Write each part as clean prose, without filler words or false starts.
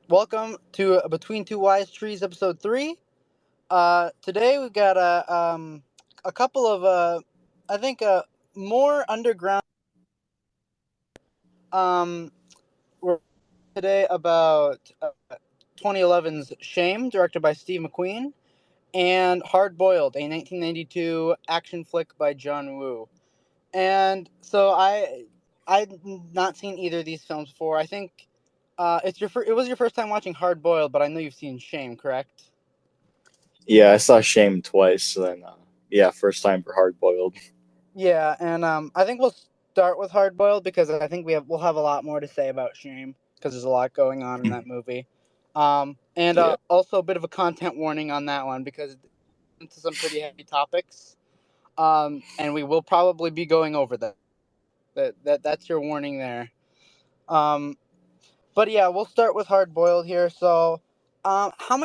Welcome to Between Two Wise Trees, episode 3. Today we've got a couple of, I think, more underground. We're today about 2011's Shame, directed by Steve McQueen, and Hard Boiled, a 1992 action flick by John Woo. And so I'd not seen either of these films before. I think it was your first time watching Hard Boiled, but I know you've seen Shame, correct? Yeah, I saw Shame twice. Then, yeah, first time for Hard Boiled. Yeah, and I think we'll start with Hard Boiled because I think we'll have a lot more to say about Shame because there's a lot going on in that movie. And Yeah. also a bit of a content warning on that one because it's into some pretty heavy topics. And we will probably be going over them. That's your warning there. Um, but yeah, we'll start with Hard Boiled here. So, have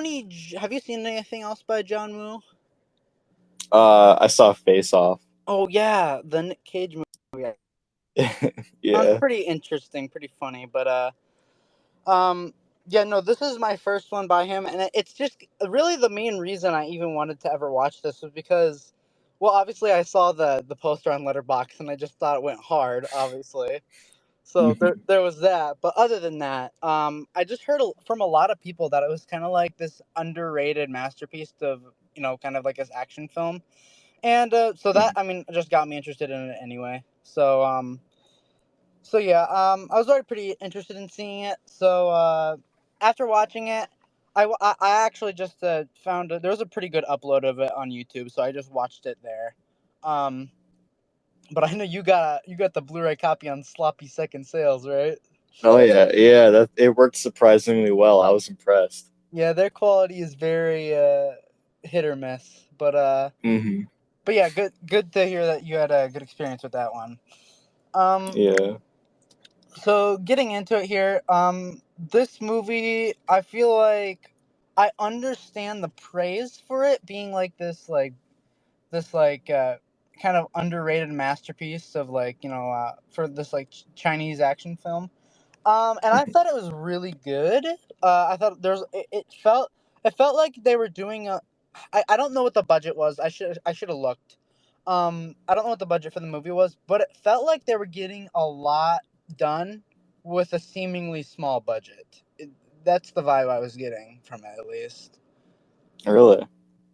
you seen anything else by John Woo? I saw Face Off. Oh yeah, the Nick Cage movie. Sounds Yeah. pretty interesting, pretty funny, but um, yeah, no, this is my first one by him, and it's just really the main reason I even wanted to ever watch this was because, well, obviously I saw the poster on Letterboxd and I just thought it went hard, obviously. So Mhm. there was that, but other than that, I just heard from a lot of people that it was kind of like this underrated masterpiece of kind of like this action film, and so that Mhm. I mean just got me interested in it anyway. So yeah, I was already pretty interested in seeing it. So after watching it, I actually just found there was a pretty good upload of it on YouTube, so I just watched it there. Um, but I know you got the Blu-ray copy on sloppy second sales, right? Oh yeah, yeah. That it worked surprisingly well. I was impressed. Yeah, their quality is very hit or miss, Hmm. but yeah, good to hear that you had a good experience with that one. Um, Yeah. So getting into it here, this movie, I feel like I understand the praise for it being like this kind of underrated masterpiece of for this Chinese action film. And I Mhm. thought it was really good. I thought it felt like they were doing a. I don't know what the budget was. I should have looked. I don't know what the budget for the movie was, but it felt like they were getting a lot done with a seemingly small budget. That's the vibe I was getting from it, at least. Really.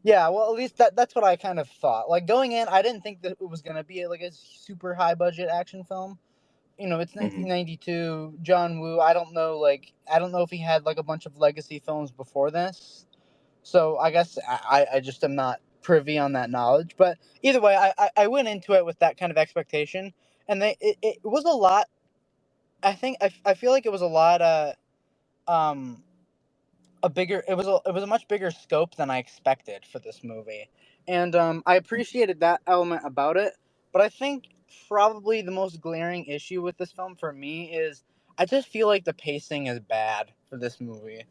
Yeah, well, at least that's what I kind of thought. Like going in, I didn't think that it was gonna be like a super high budget action film. It's Hmm. 1992. John Woo. I don't know if he had like a bunch of legacy films before this. So I guess I just am not privy on that knowledge. But either way, I went into it with that kind of expectation, and it was a lot. I feel like it was a lot. Um, a bigger. It was a much bigger scope than I expected for this movie, and I appreciated that element about it. But I think probably the most glaring issue with this film for me is I just feel like the pacing is bad for this movie.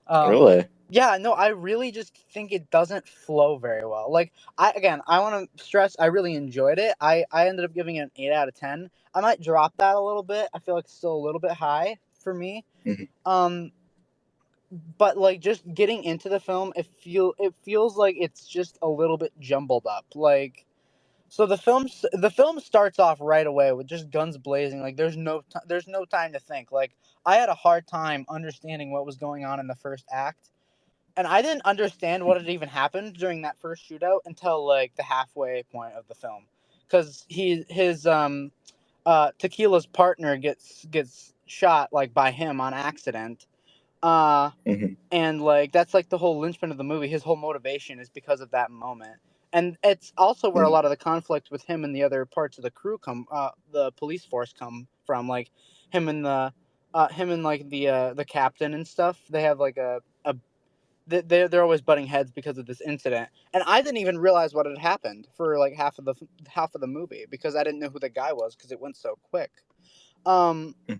Um, Really. yeah, no, I really just think it doesn't flow very well. Like, I want to stress, I really enjoyed it. I ended up giving it an 8 out of 10. I might drop that a little bit. I feel like it's still a little bit high for me. Hmm. Um, but like just getting into the film, it feels like it's just a little bit jumbled up. Like, so the film starts off right away with just guns blazing. Like there's no time to think. Like I had a hard time understanding what was going on in the first act, and I didn't understand what had even happened during that first shootout until like the halfway point of the film, because Tequila's partner gets shot like by him on accident. Uh, Hmm. and like that's like the whole linchpin of the movie. His whole motivation is because of that moment, and it's also where a Hmm. lot of the conflict with him and the other parts of the crew the police force come from. Like him and like the captain and stuff. They have like a they're always butting heads because of this incident, and I didn't even realize what had happened for like half of the movie because I didn't know who the guy was because it went so quick. Um, Hmm.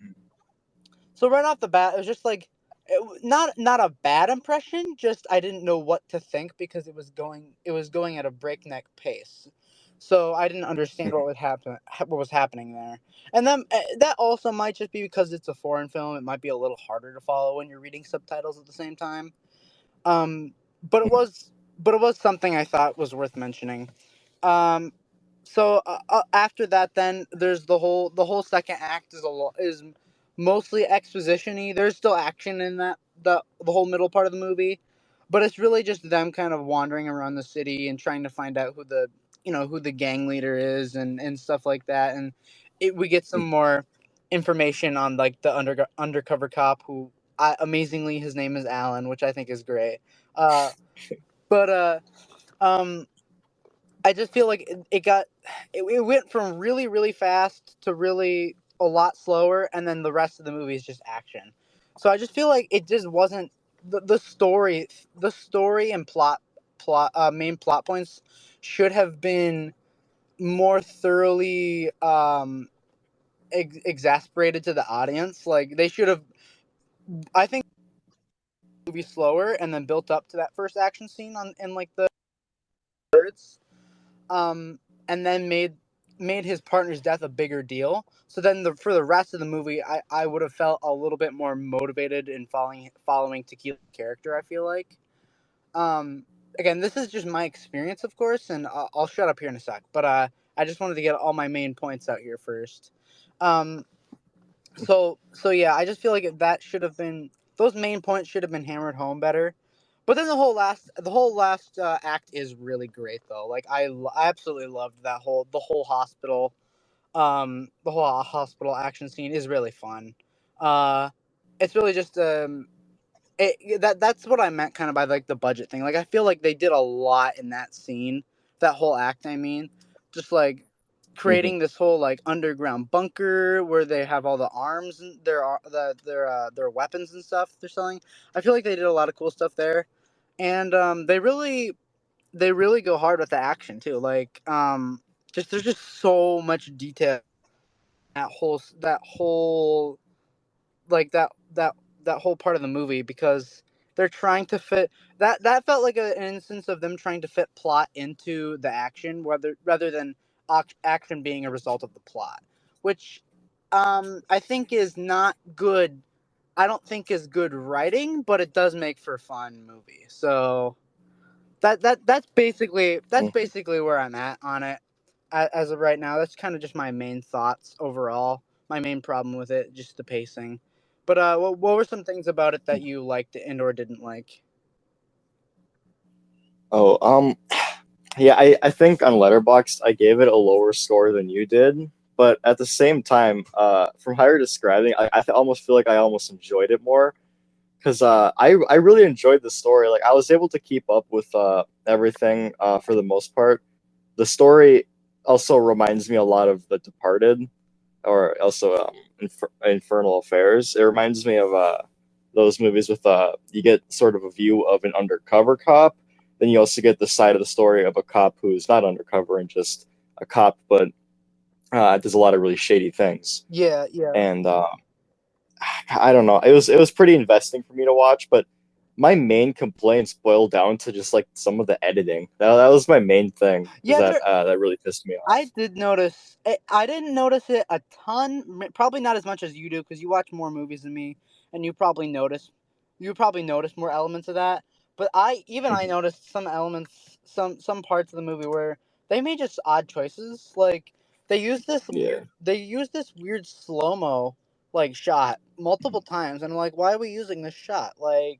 so right off the bat, it was just like not a bad impression. Just I didn't know what to think because it was going at a breakneck pace. so I didn't understand Mhm. what was happening there. And then that also might just be because it's a foreign film. It might be a little harder to follow when you're reading subtitles at the same time. Um, but it Mhm. was something I thought was worth mentioning. Um, after that, then there's the whole second act is mostly exposition-y. There's still action in that the whole middle part of the movie, but it's really just them kind of wandering around the city and trying to find out who the gang leader is and stuff like that. And we get some more information on like the undercover cop who amazingly his name is Alan, which I think is great. Uh, but um I just feel like it went from really really fast to really a lot slower, and then the rest of the movie is just action. So I just feel like it just wasn't the story and plot main plot points should have been more thoroughly exasperated to the audience. Like they should have, I think, movie slower and then built up to that first action scene on in like the thirds. um, and then made his partner's death a bigger deal. So then for the rest of the movie, I would have felt a little bit more motivated in following Tequila's character. I feel like. Um, Again, this is just my experience, of course, and I'll shut up here in a sec. But I just wanted to get all my main points out here first. Um, so yeah, I just feel like that should have been those main points should have been hammered home better. But then the whole last act is really great though. Like I absolutely loved the whole hospital action scene is really fun. Uh, it's really just that's what I meant kind of by like the budget thing. Like I feel like they did a lot in that scene, that whole act. I mean, just like Mhm. creating this whole like underground bunker where they have all the arms and their weapons and stuff they're selling. I feel like they did a lot of cool stuff there, and they really go hard with the action too. Like just there's just so much detail in that whole like that whole part of the movie because they're trying to fit that felt like an instance of them trying to fit plot into the action rather than action being a result of the plot, which I think is not good. I don't think is good writing, but it does make for a fun movie. So that's Mhm. basically where I'm at on it as of right now. That's kind of just my main thoughts overall. My main problem with it, just the pacing. But what were some things about it that you liked and or didn't like? Oh, yeah, I think on Letterboxd I gave it a lower score than you did, but at the same time, from how you're describing, almost feel like I almost enjoyed it more because I really enjoyed the story. Like I was able to keep up with everything for the most part. The story also reminds me a lot of The Departed, or also Infernal Affairs. It reminds me of those movies with you get sort of a view of an undercover cop, then you also get the side of the story of a cop who's not undercover and just a cop, but does a lot of really shady things. Yeah, yeah. And I don't know, it was pretty investing for me to watch, but my main complaints boil down to just like some of the editing. That was my main thing, is Yeah, there that really pissed me I off. did notice it. I didn't notice it a ton, probably not as much as you do because you watch more movies than me and you probably notice more elements of that. But I Mhm. noticed some elements, some parts of the movie where they made just odd choices. Like Yeah. they used this weird slow-mo like shot multiple times, and I'm like, why are we using this shot? Like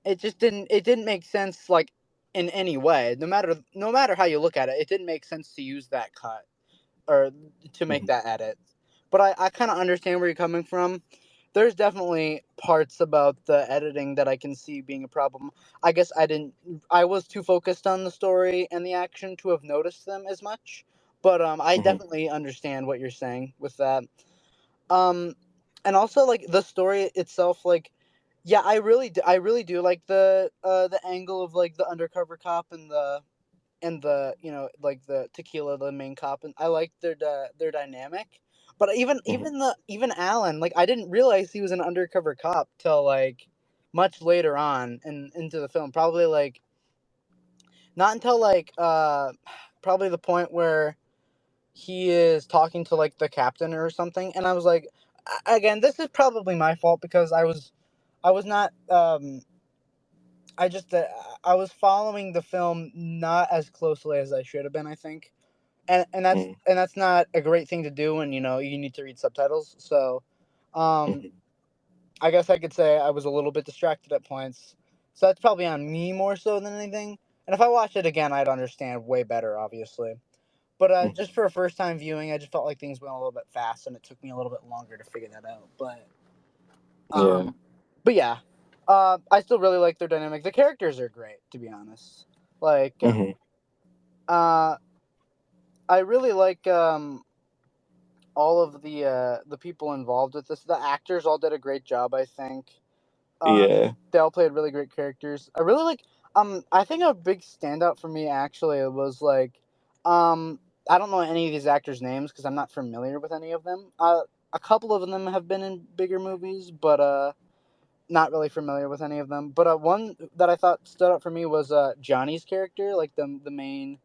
it didn't make sense like in any way. No matter how you look at it, it didn't make sense to use that cut or to make Mhm. that edit. But I kind of understand where you're coming from. There's definitely parts about the editing that I can see being a problem. I guess I was too focused on the story and the action to have noticed them as much. But I Mhm. definitely understand what you're saying with that. Um, and also like the story itself, like yeah, I really do like the angle of like the undercover cop and the like the Tequila, the main cop, and I like their dynamic. But even Mhm. even the even Alan, like I didn't realize he was an undercover cop till like much later on into the film. Probably like not until like probably the point where he is talking to like the captain or something, and I was like, again, this is probably my fault because I was not I just I was following the film not as closely as I should have been, I think, Mm, and that's not a great thing to do when you need to read subtitles. So, um, mhm. I guess I could say I was a little bit distracted at points. So that's probably on me more so than anything. And if I watched it again, I'd understand way better, obviously. But just Mhm. for a first time viewing, I just felt like things went a little bit fast, and it took me a little bit longer to figure that out. Yeah. Um, but yeah, I still really like their dynamic. The characters are great, to be honest. Like, Mhm. uh, I really like all of the people involved with this. The actors all did a great job, I think. Yeah. They all played really great characters. I really like. I think a big standout for me actually was like, um, I don't know any of these actors' names because I'm not familiar with any of them. A couple of them have been in bigger movies, but not really familiar with any of them. But one that I thought stood out for me was Johnny's character, like the main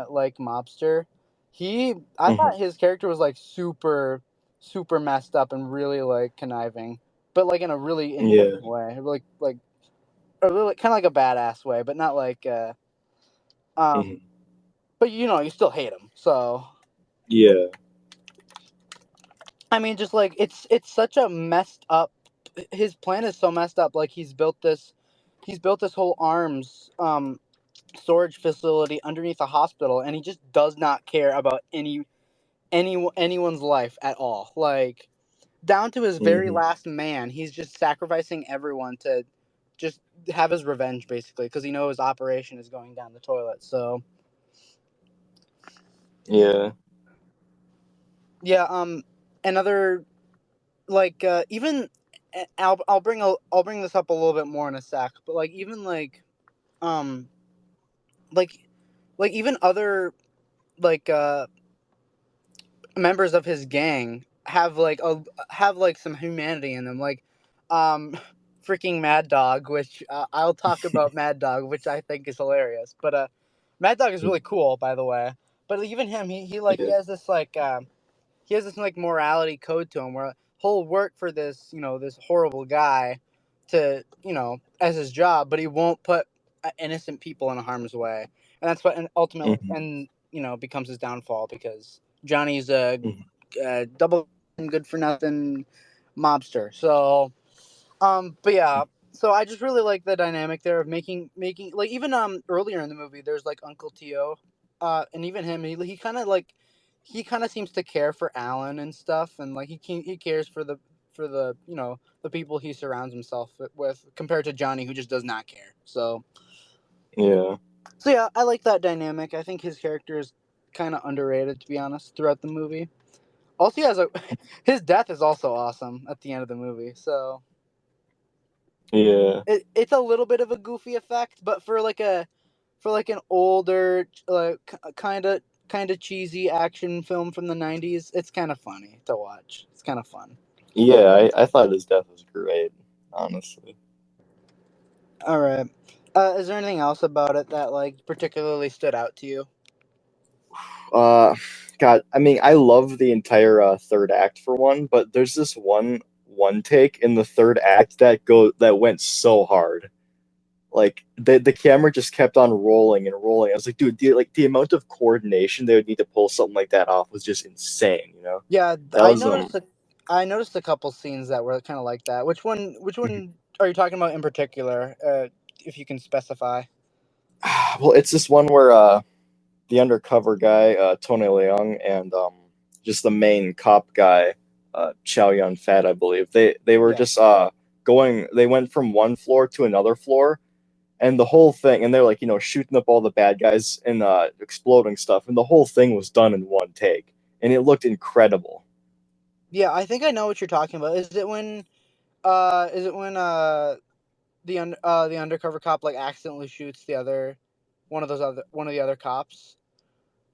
like mobster. I Mhm. thought his character was like super messed up and really like conniving, but like in a really Yeah. interesting way, like a really kind of like a badass way, but not like Mhm. um. But you still hate him, so Yeah. I mean, just like it's such a messed up. His plan is so messed up. Like he's built this whole arms storage facility underneath a hospital, and he just does not care about anyone's life at all. Like down to his very Mhm. last man, he's just sacrificing everyone to just have his revenge, basically, because he knows his operation is going down the toilet. So Yeah. yeah, another like even I'll bring this up a little bit more in a sec, but like even um like even other like members of his gang have like some humanity in them, like um freaking Mad Dog, which I'll talk about Mad Dog, which I think is hilarious. But Mad Dog is really Mhm. cool, by the way. But even him, he Yeah. has this he has this like morality code to him where he'll work for this this horrible guy to as his job, but he won't put innocent people in harm's way, and that's what and ultimately Mhm. and becomes his downfall because Johnny's a, Mhm. double good for nothing mobster. So but yeah. So I just really like the dynamic there of making like even earlier in the movie there's like Uncle Tio, and even him he kind of seems to care for Alan and stuff, and like he cares for the the people he surrounds himself with compared to Johnny who just does not care. Yeah. So yeah, I like that dynamic. I think his character is kind of underrated to be honest throughout the movie. Also, he has a his death is also awesome at the end of the movie. So Yeah. it's a little bit of a goofy effect, but for like an older kind of cheesy action film from the 90s, it's kind of funny to watch. It's kind of fun. Yeah. I thought his death was great, honestly. All right. Is there anything else about it that like particularly stood out to you? Uh, God, I mean, I love the entire third act for one, but there's this one take in the third act that went so hard. Like the camera just kept on rolling and rolling. I was like, dude, the amount of coordination they would need to pull something like that off was just insane. Yeah, That was I noticed a couple scenes that were kind of like that. Which one are you talking about in particular? If you can specify. well, it's this one where the undercover guy, Tony Leung, and just the main cop guy, Chow Yun Fat, I believe. They were Yeah. just they went from one floor to another floor, and the whole thing, and they're like, shooting up all the bad guys and exploding stuff, and the whole thing was done in one take, and it looked incredible. Yeah, I think I know what you're talking about. Is it when the undercover cop like accidentally shoots the other one of the other cops?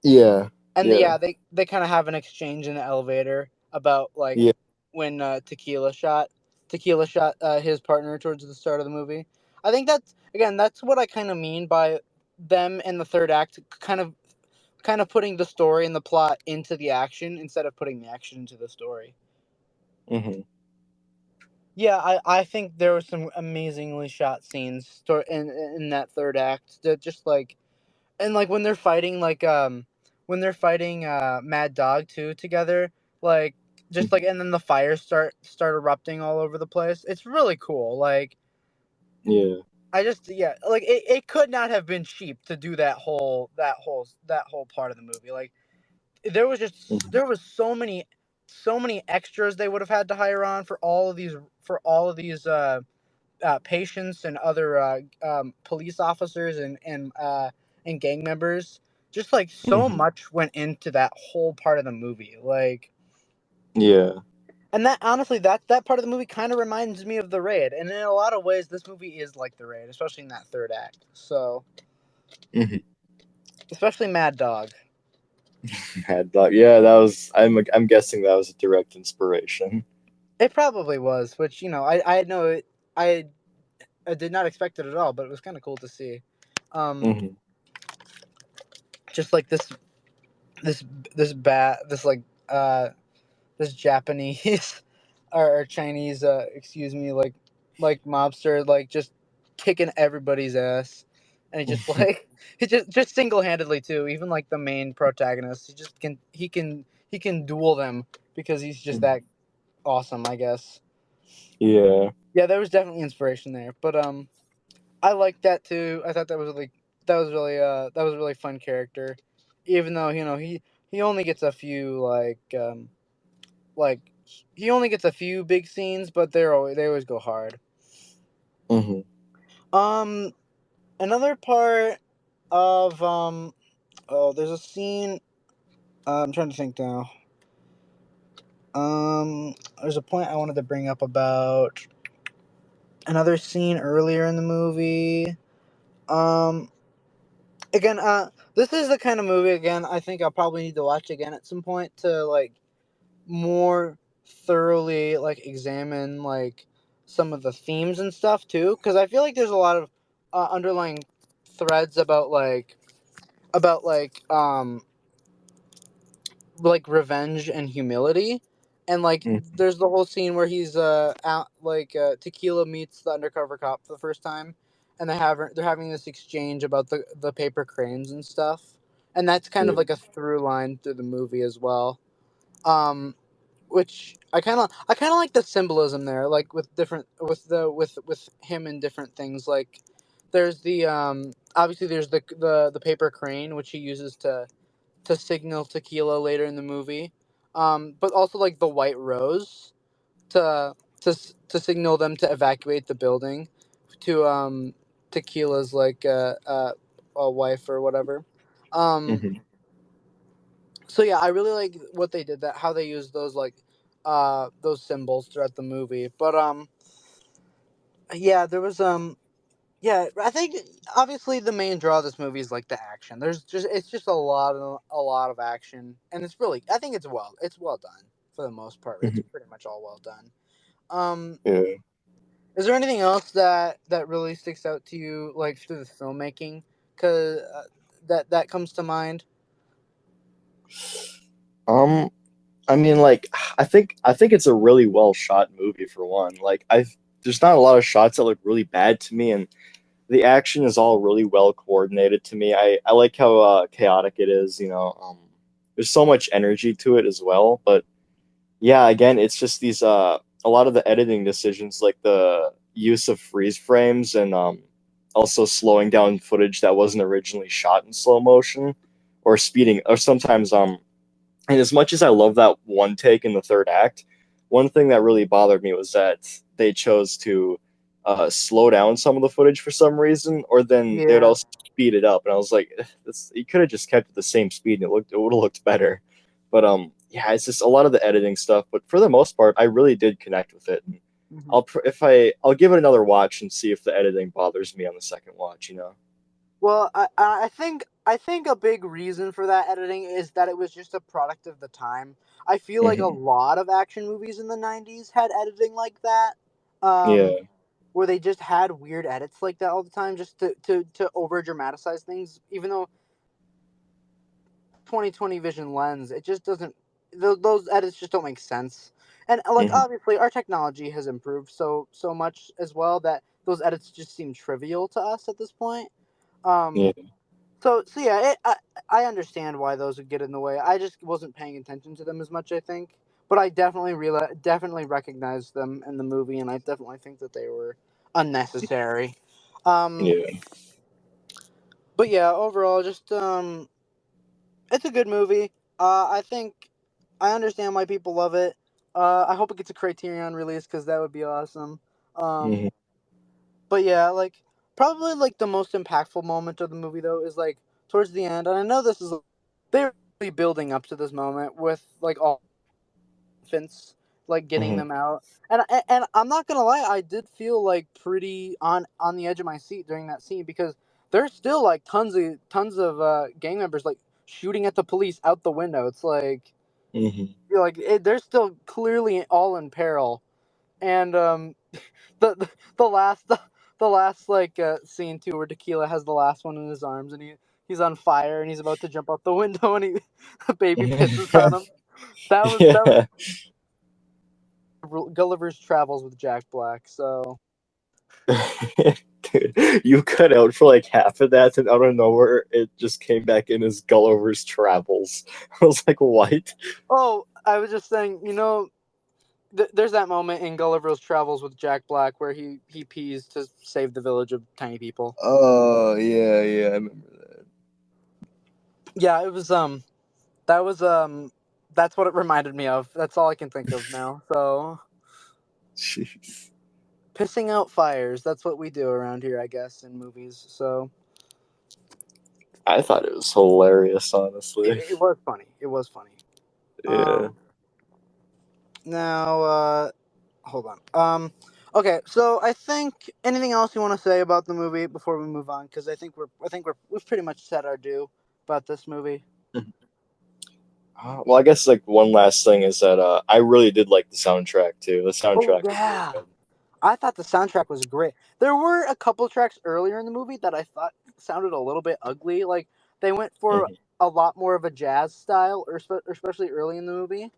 Yeah, And yeah, yeah, they kind of have an exchange in the elevator about like yeah, when Tequila shot his partner towards the start of the movie. I think that's what I kind of mean by them in the third act kind of kind of putting the story and the plot into the action instead of putting the action into the story. Hmm. Yeah, I think there were some amazingly shot scenes in that third act that just like, and like when they're fighting Mad Dog too together, like just like, and then the fires start erupting all over the place. It's really cool. Like Yeah. I just, yeah, like it could not have been cheap to do that whole part of the movie. Like Hmm. there was so many extras they would have had to hire on for all of these patients and other police officers and gang members. Just like so Hmm. much went into that whole part of the movie. Like, Yeah. and that honestly, that part of the movie kind of reminds me of The Raid, and in a lot of ways, this movie is like The Raid, especially in that third act. So, Hmm. especially Mad Dog. Mad Dog. Yeah, that was. I'm guessing that was a direct inspiration. It probably was, which I know I did not expect it at all, but it was kind of cool to see. Um, Hmm. just like this this like this Japanese or Chinese, excuse me, like mobster, like just kicking everybody's ass, and he just like he just single handedly too. Even like the main protagonist, he can duel them because he's just that awesome, I guess. Yeah. Yeah, there was definitely inspiration there, but I liked that too. I thought that was a really fun character, even though he only gets a few like he only gets a few big scenes, but they always go hard. Hmm. Um, another part of oh, there's a scene. I'm trying to think now. There's a point I wanted to bring up about another scene earlier in the movie. Um, again, this is the kind of movie again I think I'll probably need to watch again at some point to like more thoroughly like examine like some of the themes and stuff too, because I feel like there's a lot of underlying threads about like revenge and humility, and like Hmm. there's the whole scene where he's out like Tequila meets the undercover cop for the first time, and they're having this exchange about the paper cranes and stuff, and that's kind of Yeah. like a through line through the movie as well. um which I kind of like the symbolism there, like with different with him and different things. Like there's the obviously there's the paper crane which he uses to signal Tequila later in the movie, but also like the white rose to to signal them to evacuate the building to Tequila's like a wife or whatever. um Hmm. so yeah, I really like what they did, that how they used those symbols throughout the movie. But yeah, there was yeah, I think obviously the main draw of this movie is like the action. It's just a lot of action, and I think it's well done for the most part. It's Hmm. pretty much all well done. Um, Yeah. is there anything else that really sticks out to you like through the filmmaking? Cause that comes to mind. Um, I mean, like, I think it's a really well shot movie for one. Like, I've there's not a lot of shots that look really bad to me, and the action is all really well coordinated to me. I like how chaotic it is. There's so much energy to it as well. But yeah, again, it's just these a lot of the editing decisions, like the use of freeze frames and also slowing down footage that wasn't originally shot in slow motion, or speeding, or sometimes and as much as I love that one take in the third act, one thing that really bothered me was that they chose to slow down some of the footage for some reason, or then they would Yeah. also speed it up, and I was like, you could have just kept it the same speed, and it would have looked better. But yeah, it's just a lot of the editing stuff. But for the most part, I really did connect with it. And hmm I'll give it another watch and see if the editing bothers me on the second watch. Well, I think a big reason for that editing is that it was just a product of the time. I feel like a Hmm. lot of action movies in the '90s had editing like that, Yeah. where they just had weird edits like that all the time, just to over dramatize things. Even though 2020 vision lens, it just doesn't. Those edits just don't make sense. And like Hmm. obviously, our technology has improved so much as well that those edits just seem trivial to us at this point. Yeah. Um, so yeah, I understand why those would get in the way. I just wasn't paying attention to them as much, I think. But I definitely recognized them in the movie, and I definitely think that they were unnecessary. Um, Yeah. but yeah, overall, just it's a good movie. I think I understand why people love it. I hope it gets a Criterion release because that would be awesome. Hmm. Um, but yeah, like probably like the most impactful moment of the movie though is like towards the end, and I know this is they're really building up to this moment with like all infants, like getting Hmm. them out, and I'm not gonna lie, I did feel like pretty on the edge of my seat during that scene because there's still like tons of gang members like shooting at the police out the window. It's like Hmm. they're still clearly all in peril, and the last the last like scene too where Tequila has the last one in his arms and he's on fire and he's about to jump out the window and he a baby pisses on him. That was Yeah. Gulliver's Travels with Jack Black. So Dude, you cut out for like half of that, and out of nowhere, it just came back in as Gulliver's Travels. I was like, what? oh, I was just saying, there's that moment in Gulliver's Travels with Jack Black where he pees to save the village of tiny people. Oh, yeah, yeah, I remember that. Yeah, it was that was that's what it reminded me of. That's all I can think of now. So Jeez. pissing out fires. That's what we do around here, I guess, in movies. So I thought it was hilarious, honestly. it was funny. It was funny. Yeah. Um, now, hold on. Okay. So I think anything else you want to say about the movie before we move on? Because we've pretty much said our due about this movie. Well, I guess like one last thing is that I really did like the soundtrack too. The Oh soundtrack was really yeah, good. I thought the soundtrack was great. There were a couple tracks earlier in the movie that I thought sounded a little bit ugly. Like they went for Hmm. a lot more of a jazz style, especially early in the movie.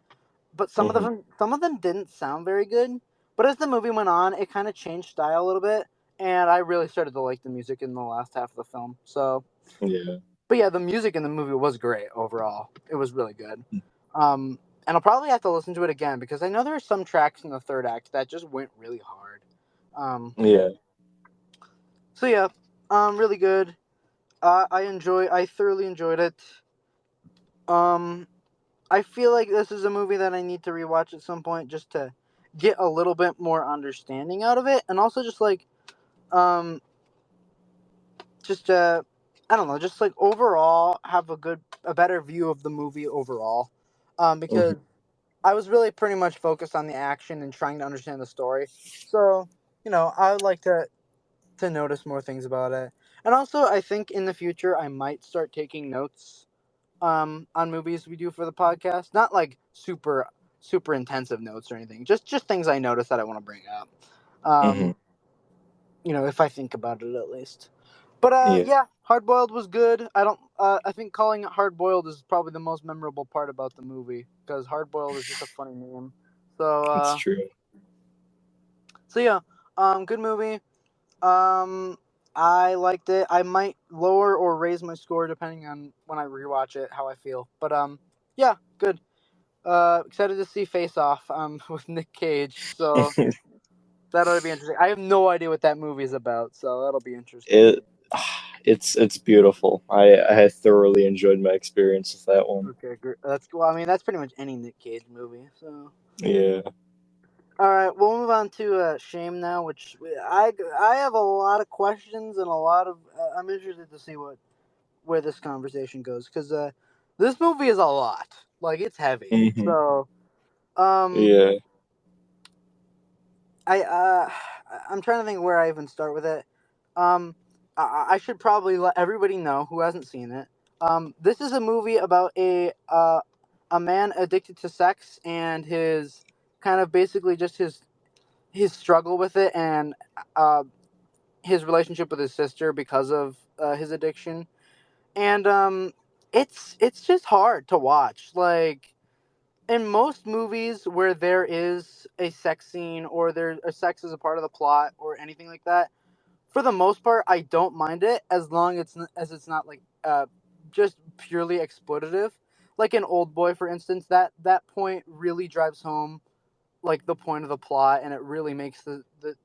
But Hmm. some of them didn't sound very good. But as the movie went on, it kind of changed style a little bit, and I really started to like the music in the last half of the film. So, Yeah. but yeah, the music in the movie was great overall. It was really good. And I'll probably have to listen to it again because I know there are some tracks in the third act that just went really hard. Um, Yeah. so yeah, really good. I thoroughly enjoyed it. Um, I feel like this is a movie that I need to rewatch at some point just to get a little bit more understanding out of it, and also just like, um, just I don't know, just like overall have a better view of the movie overall, because Hmm. I was really pretty much focused on the action and trying to understand the story. So, I would like to notice more things about it. And also, I think in the future I might start taking notes on movies we do for the podcast. Not like super intensive notes or anything. Just things I notice that I want to bring up. Hmm. Um, if I think about it at least. But Yeah. yeah, Hard Boiled was good. I don't. I think calling it Hard Boiled is probably the most memorable part about the movie because Hard Boiled is just a funny name. So It's true. yeah, good movie. Um, I liked it. I might lower or raise my score depending on when I rewatch it, how I feel. But yeah, good. Excited to see Face Off with Nick Cage. So that ought to be interesting. I have no idea what that movie is about, so that'll be interesting. it it's beautiful. I thoroughly enjoyed my experience with that one. Okay, great. That's well. I mean, that's pretty much any Nick Cage movie. So, Yeah. all right, we'll move on to Shame now, which I have a lot of questions and a lot of. I'm interested to see where this conversation goes because this movie is a lot. Like it's heavy. Hmm. So, um, Yeah. I'm trying to think where I even start with it. Um, I should probably let everybody know who hasn't seen it. This is a movie about a man addicted to sex and his kind of basically just his struggle with it and uh, his relationship with his sister because of his addiction. And it's just hard to watch. Like in most movies where there is a sex scene or there a sex is a part of the plot or anything like that, for the most part, I don't mind it as long as it's not like just purely exploitative. Like in Old Boy, for instance, that point really drives home like the point of the plot, and it really makes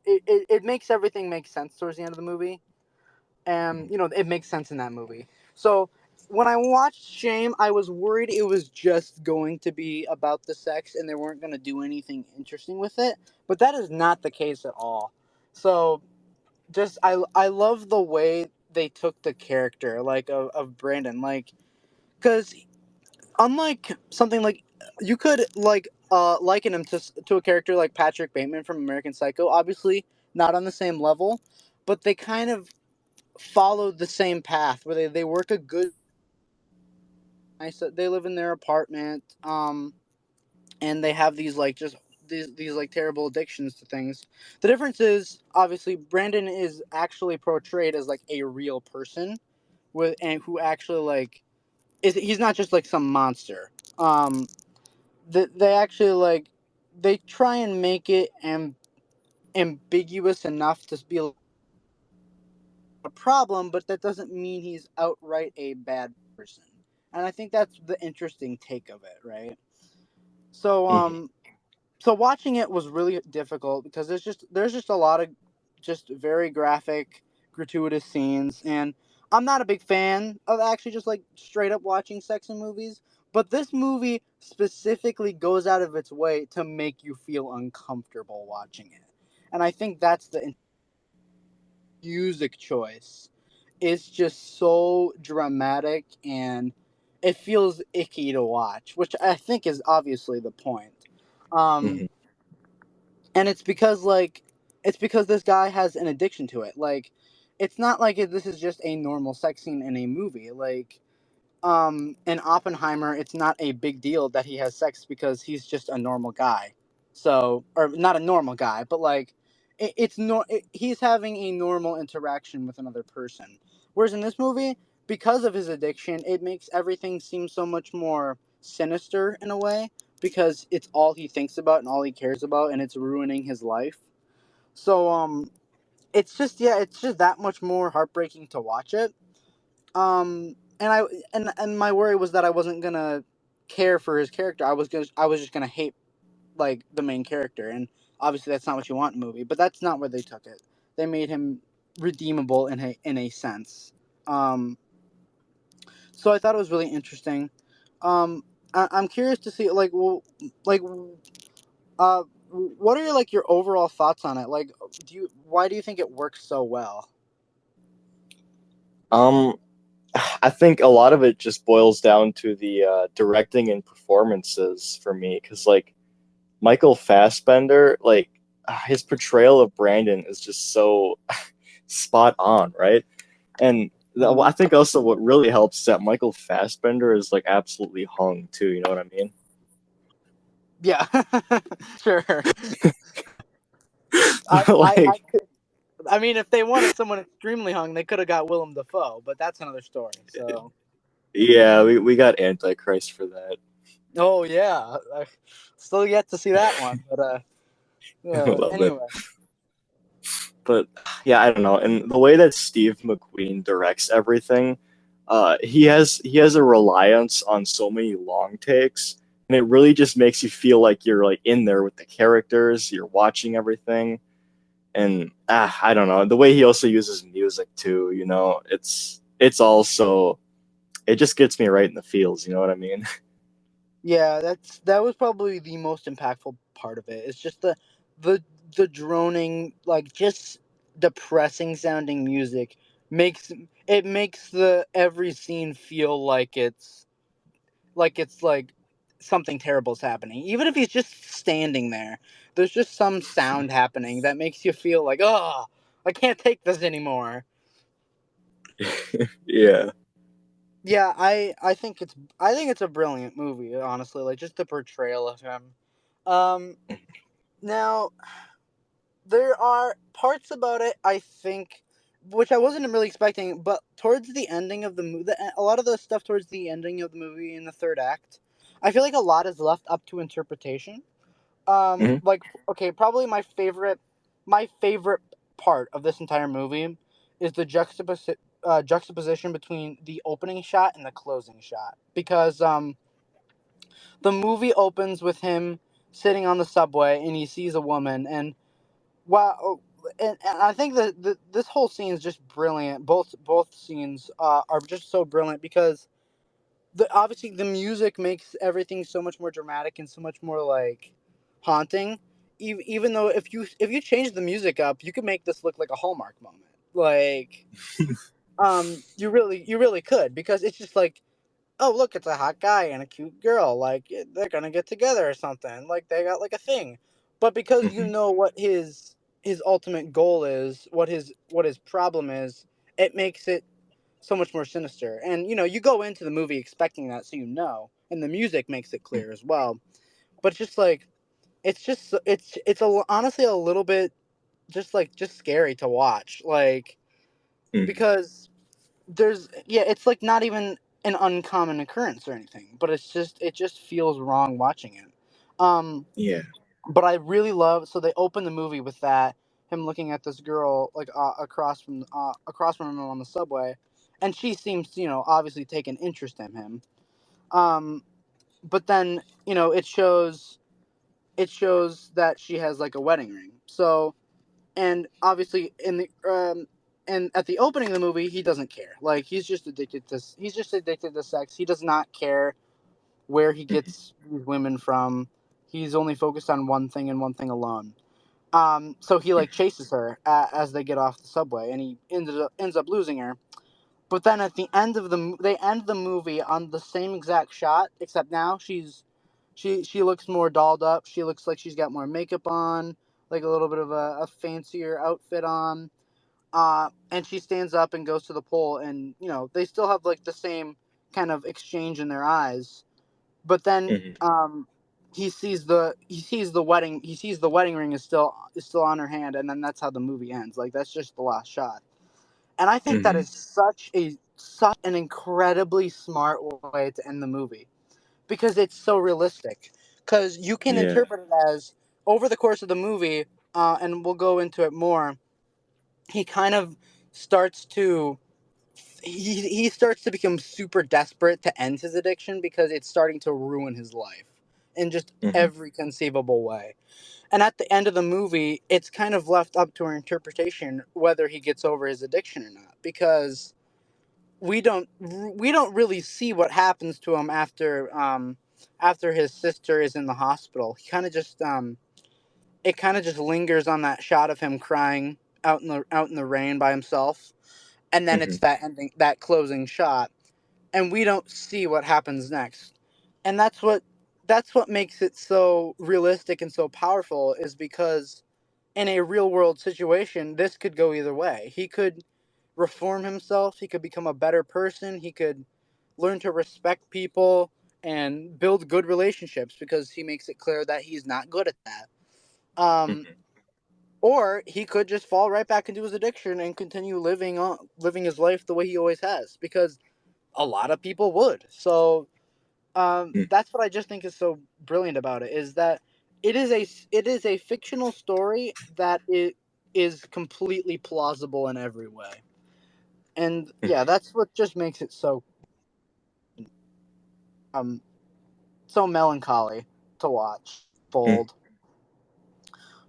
it makes everything make sense towards the end of the movie, and it makes sense in that movie. So when I watched Shame, I was worried it was just going to be about the sex and they weren't going to do anything interesting with it, but that is not the case at all. So just I love the way they took the character like of Brandon, like because unlike something like you could like liken him to a character like Patrick Bateman from American Psycho, obviously not on the same level, but they kind of followed the same path where they work a good nice they live in their apartment, and they have these like just these like terrible addictions to things. The difference is obviously Brandon is actually portrayed as like a real person with and who actually like is he's not just like some monster. They actually like they try and make it ambiguous enough to be a problem, but that doesn't mean he's outright a bad person. And I think that's the interesting take of it, right? So Mhm. so watching it was really difficult because there's just a lot of just very graphic, gratuitous scenes, and I'm not a big fan of actually just like straight up watching sex in movies. But this movie specifically goes out of its way to make you feel uncomfortable watching it, and I think that's the music choice. It's just so dramatic and it feels icky to watch, which I think is obviously the point. Um, Mhm. and it's because this guy has an addiction to it. Like, it's not like this is just a normal sex scene in a movie. Like, in Oppenheimer, it's not a big deal that he has sex because he's just a normal guy. So, or not a normal guy, but like, he's having a normal interaction with another person. Whereas in this movie, because of his addiction, it makes everything seem so much more sinister in a way because it's all he thinks about and all he cares about, and it's ruining his life. So, it's just that much more heartbreaking to watch it. And and my worry was that I wasn't gonna care for his character. I was just gonna hate like the main character, and obviously that's not what you want in a movie. But that's not where they took it. They made him redeemable in a sense. Um, so I thought it was really interesting. I'm curious to see like what are your like your overall thoughts on it? Like, why do you think it works so well? Um, I think a lot of it just boils down to the directing and performances for me, because like Michael Fassbender, like his portrayal of Brandon is just so spot on, right? And I Mhm. think also what really helps is that Michael Fassbender is like absolutely hung too. You know what I mean? Yeah, sure. I, I, I Like, I mean, if they wanted someone extremely hung, they could have got Willem Dafoe, but that's another story. So, yeah, we got Antichrist for that. oh yeah, I still yet to see that one. But I love it. anyway, But yeah, I don't know. And the way that Steve McQueen directs everything, he has a reliance on so many long takes, and it really just makes you feel like you're like in there with the characters. You're watching everything, and I don't know. The way he also uses music too, it's also it just gets me right in the feels. You know what I mean? yeah, that was probably the most impactful part of it. It's just the the droning, like just depressing sounding music makes makes the every scene feel like something terrible is happening. Even if he's just standing there, there's just some sound happening that makes you feel like, oh, I can't take this anymore. Yeah. Yeah, I think it's a brilliant movie, honestly. Like just the portrayal of him. Um, Now there are parts about it I think which I wasn't really expecting. But towards the ending of the movie, a lot of the stuff towards the ending of the movie in the third act, I feel like a lot is left up to interpretation. Hmm. Like, okay, probably my favorite part of this entire movie is the juxtaposition between the opening shot and the closing shot, because the movie opens with him sitting on the subway and he sees a woman, and wow, and I think that this whole scene is just brilliant. Both scenes are just so brilliant because obviously the music makes everything so much more dramatic and so much more like haunting. Even though if you change the music up, you could make this look like a Hallmark moment. Like, you really could, because it's just like, oh, look, it's a hot guy and a cute girl. Like, they're gonna get together or something. Like, they got like a thing. But because you Hmm. know what his ultimate goal is, what his problem is, it makes it so much more sinister. And you go into the movie expecting that, so and the music makes it clear as well. But just like, honestly a little bit just scary to watch. Like, Hmm. because it's like not even an uncommon occurrence or anything, but it just feels wrong watching it. Um, Yeah. but I really love. So they open the movie with that, him looking at this girl like across from him on the subway, and she seems obviously take an interest in him. Um, but then it shows that she has like a wedding ring. So, and obviously and at the opening of the movie, he doesn't care. Like, he's just addicted to sex. He does not care where he Hmm. gets these women from. He's only focused on one thing and one thing alone. So he like chases her as they get off the subway, and he ends up losing her. But then at the end of they end the movie on the same exact shot, except now she looks more dolled up. She looks like she's got more makeup on, like a little bit of a fancier outfit on. And she stands up and goes to the pole, and they still have like the same kind of exchange in their eyes. But then Hmm. he sees the wedding ring is still on her hand, and then that's how the movie ends. Like, that's just the last shot. And I think that Hmm. is such an incredibly smart way to end the movie, because it's so realistic. Because you can Yeah. interpret it as, over the course of the movie, and we'll go into it more. He kind of starts to he starts to become super desperate to end his addiction, because it's starting to ruin his life in just Hmm. every conceivable way. And at the end of the movie, it's kind of left up to our interpretation whether he gets over his addiction or not, because we don't really see what happens to him after his sister is in the hospital. He kind of just it kind of just lingers on that shot of him crying out in the rain by himself, and then Hmm. it's that closing shot, and we don't see what happens next. And that's what makes it so realistic and so powerful, is because in a real world situation, this could go either way. He could reform himself, he could become a better person, he could learn to respect people and build good relationships, because he makes it clear that he's not good at that. Um, Hmm. or he could just fall right back into his addiction and continue living his life the way he always has, because a lot of people would. So that's what I just think is so brilliant about it, is that it is a fictional story that it is completely plausible in every way. And yeah, that's what just makes it um so melancholy to watch. Hmm. Bold.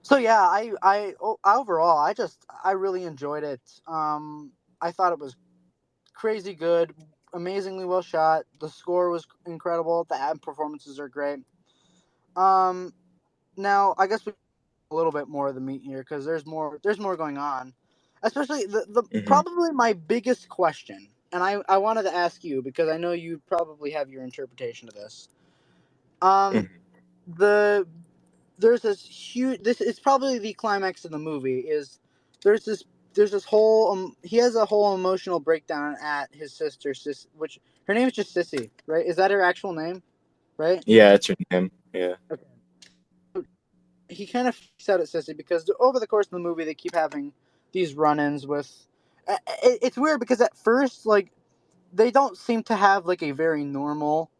So yeah, overall, I really enjoyed it. I thought it was crazy good, amazingly well shot. The score was incredible. The ad performances are great. Um, Now I guess we a little bit more of the meat here, because there's more going on. Especially the Hmm. probably my biggest question, and I wanted to ask you, because I know you probably have your interpretation of this. Um, Hmm. the there's this huge. This is probably the climax of the movie. There's this there's this whole he has a whole emotional breakdown at his sister, which her name is just Sissy, right? Is that her actual name, right? Yeah, that's your name. Yeah. Okay. He kind of freaks out at Sissy, because over the course of the movie they keep having these run-ins with, it's weird because at first, like, they don't seem to have like a very normal,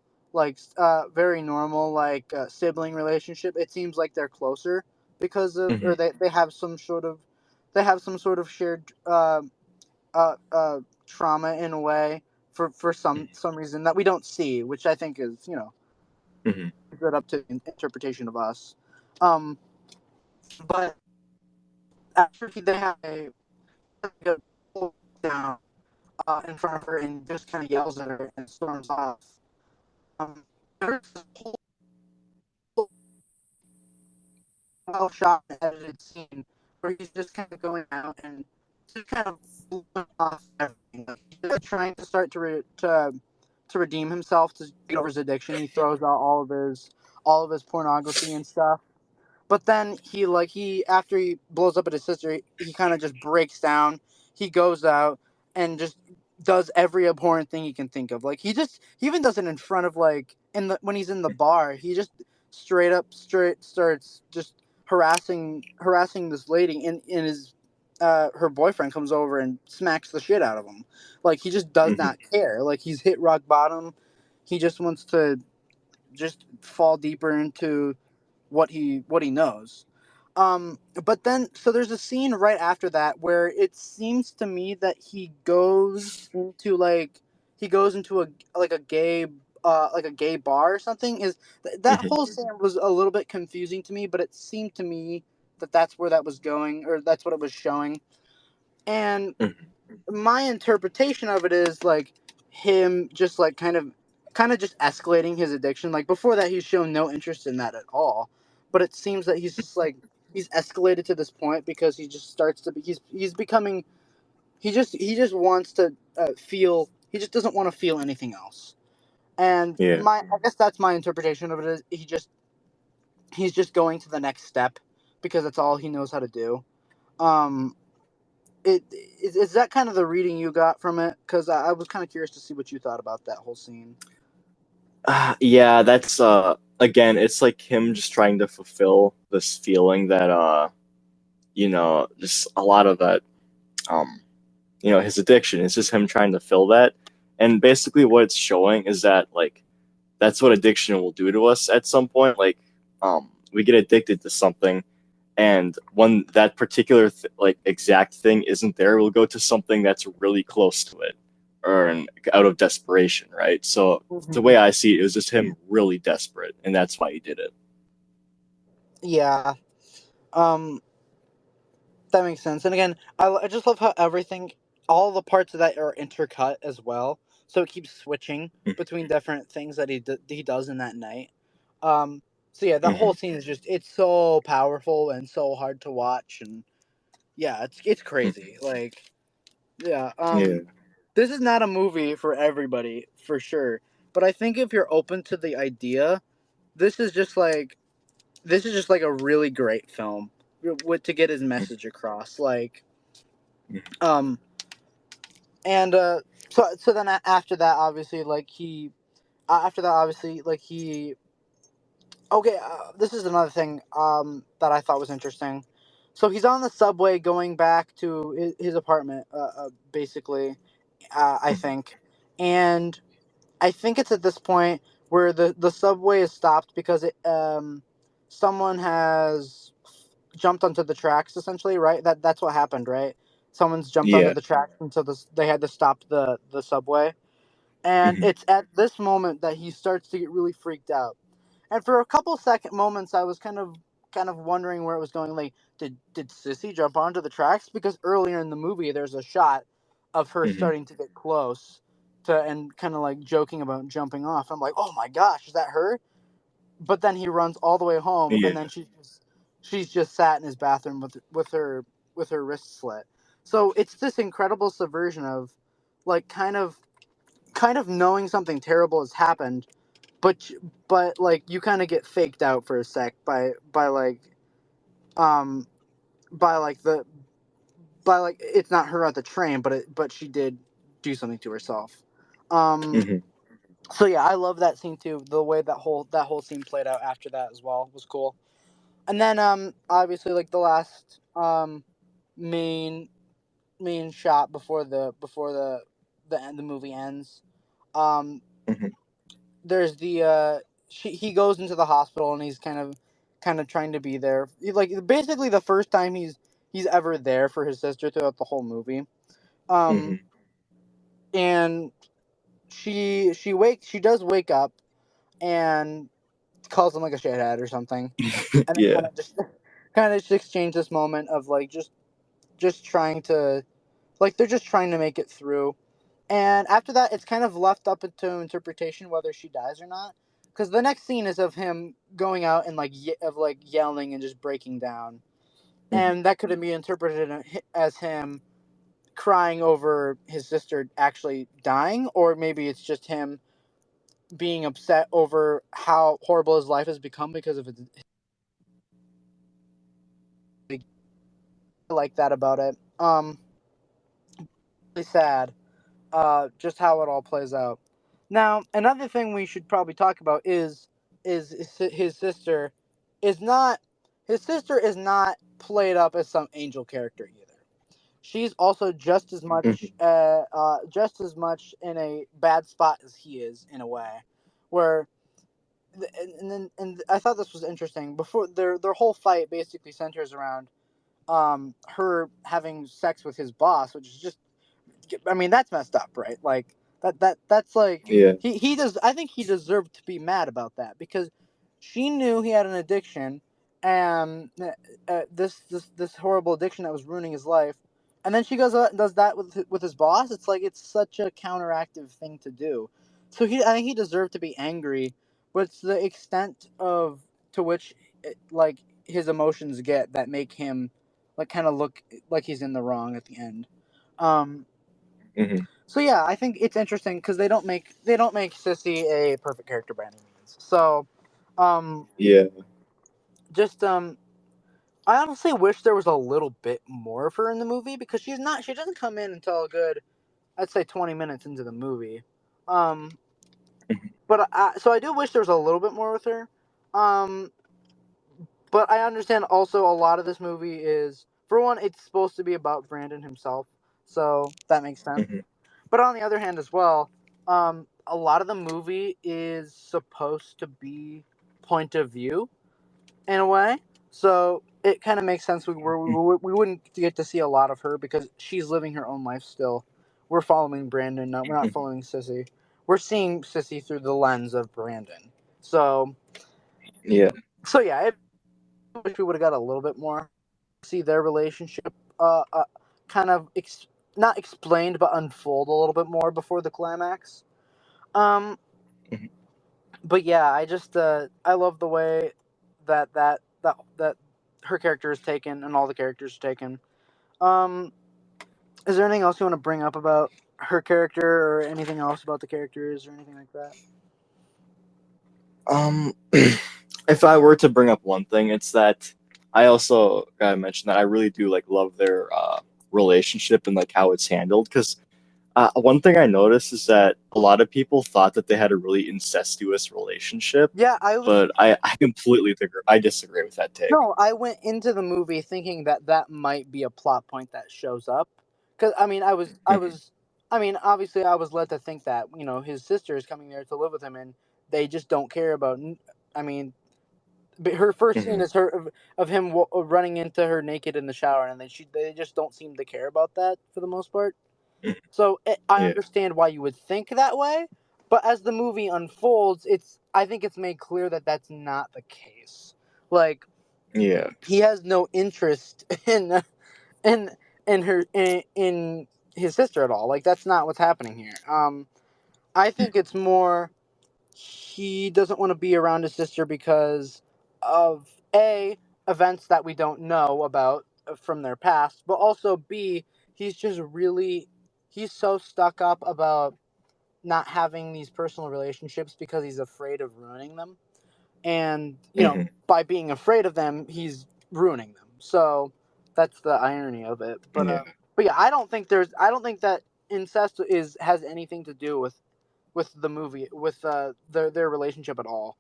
sibling relationship. It seems like they're closer because of, Hmm. or they have some sort of, shared trauma in a way for some reason that we don't see, which I think is, Hmm. good up to interpretation of us. Um, but after they have a down in front of her and just kind of yells at her and storms off. There's this whole well shot and edited scene where he's just kind of going out and just kind of blowing off everything. Like, he's just trying to start to redeem himself to get over his addiction. He throws out all of his pornography and stuff. But then he after he blows up at his sister, he kind of just breaks down. He goes out and just does every abhorrent thing he can think of. Like he even does it in front of, like, when he's in the bar. He just straight starts just harassing this lady, and his her boyfriend comes over and smacks the shit out of him. Like, he just does Hmm. not care. Like, he's hit rock bottom. He just wants to just fall deeper into what he knows. But then, so there's a scene right after that where it seems to me that he goes into a gay bar or something. That Hmm. whole scene was a little bit confusing to me, but it seemed to me that that's where that was going, or that's what it was showing. And my interpretation of it is like him just like kind of just escalating his addiction. Like, before that, he's shown no interest in that at all, but it seems that he's just like he's escalated to this point because he just starts to be he's becoming he just wants to feel. He just doesn't want to feel anything else. And Yeah. my I guess that's my interpretation of it, is he's just going to the next step because that's all he knows how to do. um is that kind of the reading you got from it? Because I was kind of curious to see what you thought about that whole scene. Yeah, that's again, it's like him just trying to fulfill this feeling that just a lot of that um his addiction is just him trying to fill that. And basically what it's showing is that like that's what addiction will do to us at some point. Like we get addicted to something, and when that particular like exact thing isn't there, we'll go to something that's really close to it, or out of desperation, right? So the Hmm. way I see it, it was just him really desperate, and that's why he did it. Yeah. Um, that makes sense. And again, I just love how all the parts of that are intercut as well. So it keeps switching between different things that he does in that night. Um, so yeah, that whole Hmm. scene is it's so powerful and so hard to watch, and yeah, it's crazy. Like, yeah. Yeah. This is not a movie for everybody, for sure. But I think if you're open to the idea, this is just like a really great film to get his message across. Like, um, and so then after that, obviously, like he okay. This is another thing that I thought was interesting. So he's on the subway going back to his apartment, basically. I think, and I think it's at this point where the subway is stopped because someone has jumped onto the tracks, essentially, right? That's what happened, right? Someone's jumped onto Yeah. the tracks, and so they had to stop the subway. And Hmm. it's at this moment that he starts to get really freaked out. And for a couple second moments, I was kind of wondering where it was going. Like, did Sissy jump onto the tracks? Because earlier in the movie, there's a shot of her Hmm. starting to get close to and kind of like joking about jumping off. I'm like, oh my gosh, is that her? But then he runs all the way home, Yeah. and then she's just sat in his bathroom with her wrist slit. So it's this incredible subversion of, like, kind of knowing something terrible has happened, but like, you kind of get faked out for a sec um by like the by like it's not her at the train, but she did do something to herself. Um, Hmm. so yeah, I love that scene too. The way that whole scene played out after that as well was cool. And then obviously, like, the last main main shot before the movie ends. Um, Hmm. there's the he goes into the hospital and he's kind of trying to be there. Like basically the first time he's ever there for his sister throughout the whole movie. Hmm. Um, and she does wake up and calls him like a shithead or something, and they Yeah. kind of just exchange this moment of like just trying to like they're just trying to make it through. And after that, it's kind of left up to interpretation whether she dies or not. Because the next scene is of him going out and like yelling and just breaking down, Hmm. and that could be interpreted as him crying over his sister actually dying, or maybe it's just him being upset over how horrible his life has become because of it. I like that about it. Really sad. Just how it all plays out. Now, another thing we should probably talk about is his sister is not played up as some angel character either. She's also Hmm. just as much in a bad spot as he is in a way, where and I thought this was interesting. Before their whole fight basically centers around her having sex with his boss, which is just I mean, that's messed up, right? Like that's like Yeah. he does. I think he deserved to be mad about that because she knew he had an addiction, and this horrible addiction that was ruining his life, and then she goes out and does that with his boss. It's like it's such a counteractive thing to do. So I think he deserved to be angry, but it's the extent of to which like his emotions get that make him like kind of look like he's in the wrong at the end. Um, Hmm. so yeah, I think it's interesting because they don't make Sissy a perfect character by any means. So, um, Yeah. just I honestly wish there was a little bit more of her in the movie because she doesn't come in until a good I'd say 20 minutes into the movie. Um, but so I do wish there was a little bit more with her. Um, but I understand also a lot of this movie is for one it's supposed to be about Brandon himself, so that makes sense. Hmm. But on the other hand, as well, a lot of the movie is supposed to be point of view in a way, so it kind of makes sense. We wouldn't get to see a lot of her because she's living her own life still. We're following Brandon. We're not Hmm. following Sissy. We're seeing Sissy through the lens of Brandon. So Yeah. yeah, I wish we would have got a little bit more see their relationship kind of not explained but unfold a little bit more before the climax. Um, Hmm. but yeah, I just I love the way that her character is taken and all the characters are taken. Um, is there anything else you want to bring up about her character or anything else about the characters or anything like that? Um, if I were to bring up one thing, it's that I also gotta mention that I really do like love their relationship and like how it's handled. Because one thing I noticed is that a lot of people thought that they had a really incestuous relationship, Yeah, but I completely disagree with that take. no, I went into the movie thinking that that might be a plot point that shows up. Because I mean, Hmm. I mean, obviously, I was led to think that his sister is coming there to live with him, and they just don't care about. I mean, but her first scene Hmm. is of him running into her naked in the shower, and they just don't seem to care about that for the most part. So I Yeah. understand why you would think that way, but as the movie unfolds, I think it's made clear that that's not the case. Like Yeah. he has no interest in in his sister at all. Like that's not what's happening here. I think it's more he doesn't want to be around his sister because of a events that we don't know about from their past, but also b he's just really he's so stuck up about not having these personal relationships because he's afraid of ruining them, and Hmm. by being afraid of them he's ruining them. So that's the irony of it. Yeah. But yeah, I don't think that incest is has anything to do with the movie with their relationship at all,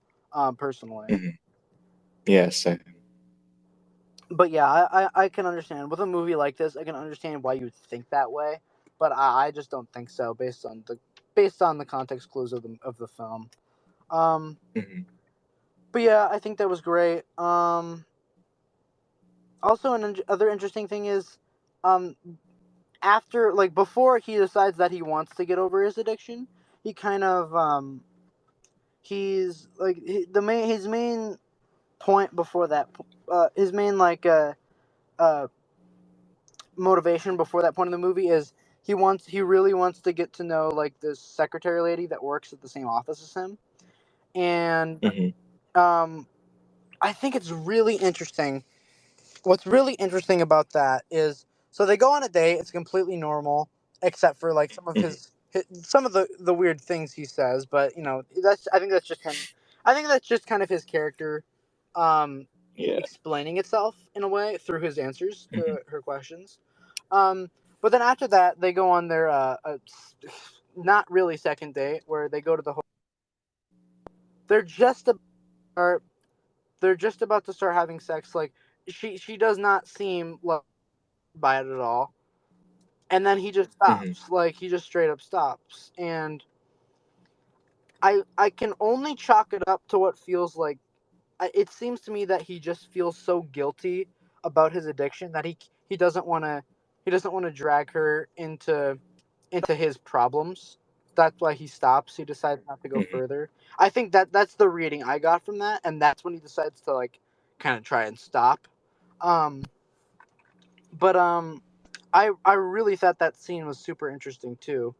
personally. Hmm. Yeah. Same. But yeah, I can understand with a movie like this. I can understand why you would think that way, but I just don't think so based on the context clues of the film. Um, Mhm. but yeah, I think that was great. Also, other interesting thing is, um, after like before he decides that he wants to get over his addiction, he kind of he's like the main his main point before that, his main uh motivation before that point in the movie is he really wants to get to know like this secretary lady that works at the same office as him, and Mhm. um I think it's really interesting. What's really interesting about that is, so they go on a date. It's completely normal, except for like some of Mhm. some of the weird things he says. But you know, that's I think that's just him. I think that's just kind of his character, um, Yeah. explaining itself in a way through his answers Mhm. to her questions. Um, but then after that, they go on their not really second date where they go to the. They're just about, they're just about to start having sex. Like she does not seem loved by it at all, and then he just Mhm. stops. Like he just straight up stops, and I can only chalk it up to what feels like. It seems to me that he just feels so guilty about his addiction that he doesn't want to drag her into his problems. That's why he stops. He decides not to go Mhm. further. I think that's the reading I got from that, and that's when he decides to like kind of try and stop. Um, but I really thought that scene was super interesting too.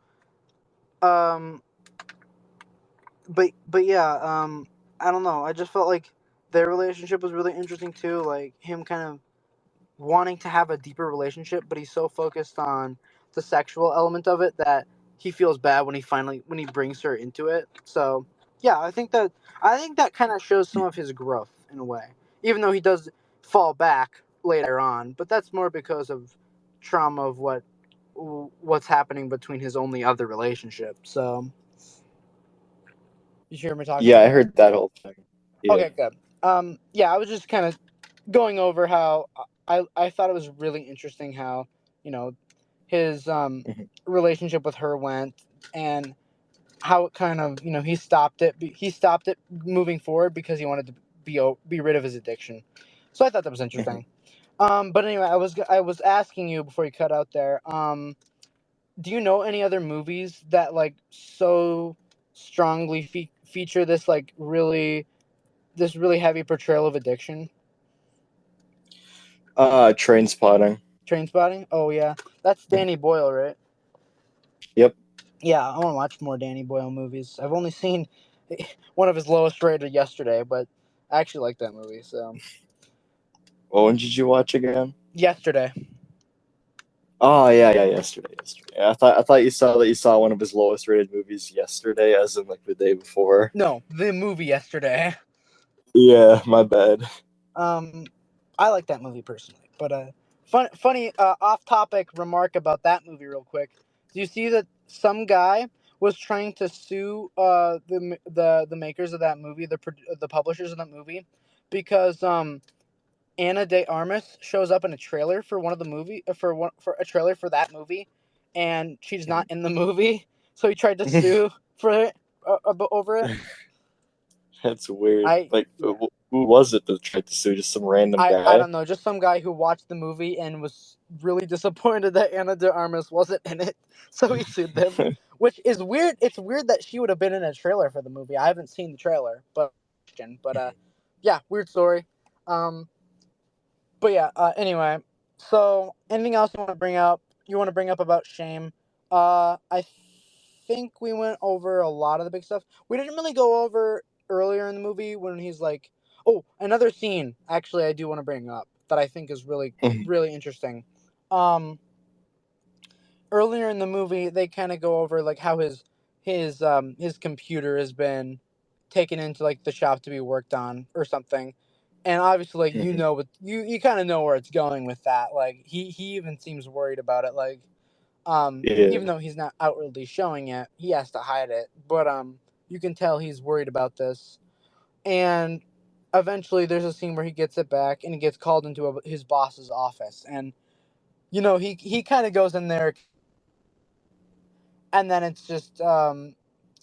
Um, but yeah, I don't know. I just felt like their relationship was really interesting too. Like him kind of wanting to have a deeper relationship, but he's so focused on the sexual element of it that he feels bad when he brings her into it. So yeah, I think that kind of shows some of his growth in a way, even though he does fall back later on. But that's more because of trauma of what's happening between his only other relationship. So you hear me talking Yeah, about I that? heard that whole thing. Yeah. Okay, good. Yeah, I was just kind of going over how I thought it was really interesting how you know his Mhm. relationship with her went, and how it kind of he stopped it moving forward because he wanted to be rid of his addiction. So I thought that was Mhm. interesting. But anyway, I was asking you before you cut out there. Do you know any other movies that like so strongly feature this really heavy portrayal of addiction? Train Spotting. Train Spotting? Oh yeah, that's Mhm. Danny Boyle, right? Yep. Yeah, I want to watch more Danny Boyle movies. I've only seen one of his lowest rated yesterday, but I actually like that movie. So Well, when did you watch again? yesterday, Oh yeah, yesterday. I thought you saw one of his lowest rated movies yesterday, as in like the day before. no, the movie yesterday. Yeah, my bad. Um, I like that movie personally, but funny off topic remark about that movie real quick. Do you see that some guy was trying to sue the makers of that movie, the publishers of that movie, because Anna De Armas shows up in a trailer for one of the movie for a trailer for that movie, and she's not in the movie. So he tried to sue for it over it. That's weird. I Like, yeah. who was it that tried to sue? Just some random I guy? don't know, just some guy who watched the movie and was really disappointed that Anna De Armas wasn't in it, so he sued them. Which is weird. It's weird that she would have been in a trailer for the movie. I haven't seen the trailer, but yeah, weird story. Um, but yeah, anyway, so anything else you want to bring up? You want to bring up about shame? I think we went over a lot of the big stuff. We didn't really go over earlier in the movie when he's like, oh, another scene. Actually, I do want to bring up that I think is really interesting. Um, Earlier in the movie, they kind of go over like how his computer has been taken into like the shop to be worked on or something, and obviously like Mhm. you kind of know where it's going with that. Like he even seems worried about it. Like even Yeah. though he's not outwardly showing it, he has to hide it. But you can tell he's worried about this, and eventually there's a scene where he gets it back and he gets called into his boss's office, and he kind of goes in there, and then it's just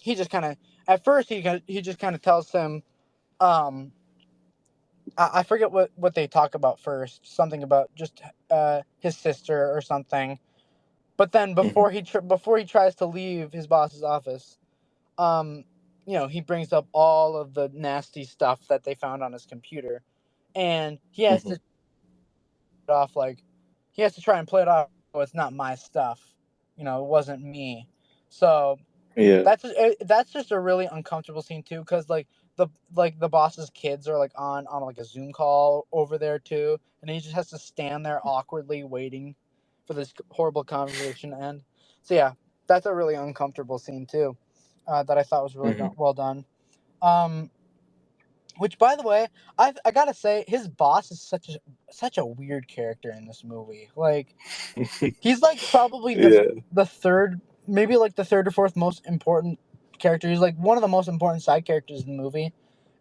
he just kind of at first he just kind of tells him, um I forget what they talk about first, something about just his sister or something. But then Hmm. before he tries to leave his boss's office, um he brings up all of the nasty stuff that they found on his computer, and he has Hmm. to off like he has to try and play it off. Oh, it's not my stuff. It wasn't me. So Yeah. that's just a really uncomfortable scene too, because the boss's kids are like on like a Zoom call over there too, and he just has to stand there awkwardly waiting for this horrible conversation to end. So yeah, that's a really uncomfortable scene too, that I thought was really Hmm. well done. Um, which, by the way, I gotta say, his boss is such a weird character in this movie. Like, he's like probably Yeah. the third, maybe like the third or fourth most important character. He's like one of the most important side characters in the movie,